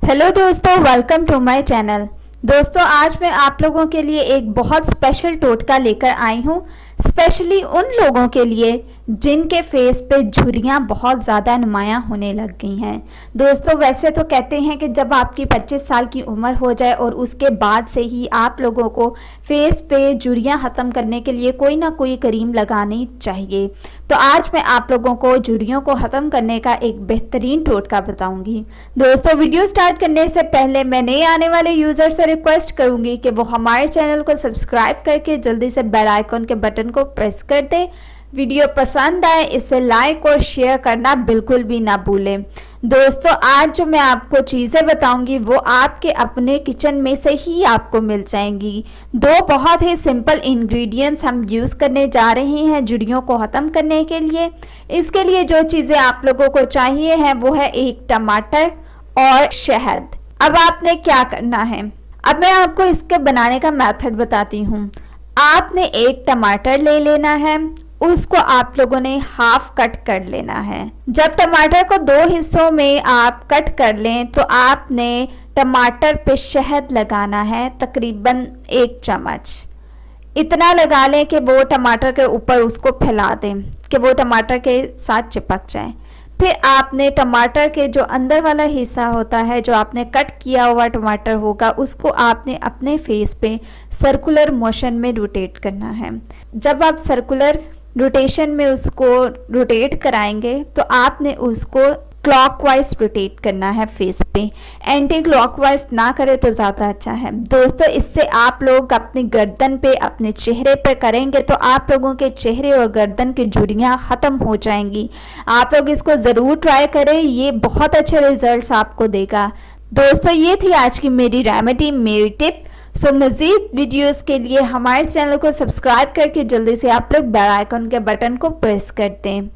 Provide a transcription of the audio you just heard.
Hello दोस्तों, welcome to my channel. दोस्तों, आज मैं आप लोगों के लिए एक बहुत स्पेशल टोटका लेकर आई हूँ, स्पेशली उन लोगों के लिए जिनके फेस पे झुर्रियाँ बहुत ज़्यादा नुमायाँ होने लग गई हैं। दोस्तों, वैसे तो कहते हैं कि जब आपकी 25 साल की उम्र हो जाए और उसके बाद से ही आप लोगों को फेस पे झुर्रियाँ ख़त्म करने के लिए कोई ना कोई क्रीम लगानी चाहिए। तो आज मैं आप लोगों को झुर्रियों को ख़त्म करने का एक बेहतरीन टोटका बताऊंगी। दोस्तों, वीडियो स्टार्ट करने से पहले मैं नए आने वाले यूज़र से रिक्वेस्ट करूंगी कि वो हमारे चैनल को सब्सक्राइब करके जल्दी से बेल आइकन के बटन को प्रेस कर दें। वीडियो पसंद आए इसे लाइक और शेयर करना बिल्कुल भी ना भूलें। दोस्तों, आज जो मैं आपको चीज़ें बताऊंगी वो आपके अपने किचन में से ही आपको मिल जाएंगी। दो बहुत ही सिंपल इंग्रेडिएंट्स हम यूज़ करने जा रहे हैं झुर्रियों को ख़त्म करने के लिए। इसके लिए जो चीज़ें आप लोगों को चाहिए हैं वो है एक टमाटर और शहद। अब आपने क्या करना है, अब मैं आपको इसके बनाने का मेथड बताती हूँ। आपने एक टमाटर ले लेना है, उसको आप लोगों ने हाफ कट कर लेना है। जब टमाटर को दो हिस्सों में आप कट कर लें तो आपने टमाटर पे शहद लगाना है, तकरीबन 1 चम्मच। इतना लगा लें कि वो टमाटर के ऊपर उसको फैला दें कि वो टमाटर के साथ चिपक जाए। फिर आपने टमाटर के जो अंदर वाला हिस्सा होता है, जो आपने कट किया हुआ टमाटर होगा, उसको आपने अपने फेस पे सर्कुलर मोशन में रोटेट करना है। जब आप सर्कुलर रोटेशन में उसको रोटेट कराएंगे तो आपने उसको क्लॉकवाइज रोटेट करना है फेस पे, एंटी क्लॉकवाइज ना करें तो ज़्यादा अच्छा है। दोस्तों, इससे आप लोग अपनी गर्दन पे, अपने चेहरे पे करेंगे तो आप लोगों के चेहरे और गर्दन की झुर्रियाँ ख़त्म हो जाएंगी। आप लोग इसको ज़रूर ट्राई करें, ये बहुत अच्छे रिजल्ट्स आपको देगा। दोस्तों, ये थी आज की मेरी रेमेडी, मेरी टिप। सो मज़ीद वीडियोस के लिए हमारे चैनल को सब्सक्राइब करके जल्दी से आप लोग बेल आइकन के बटन को प्रेस कर दें।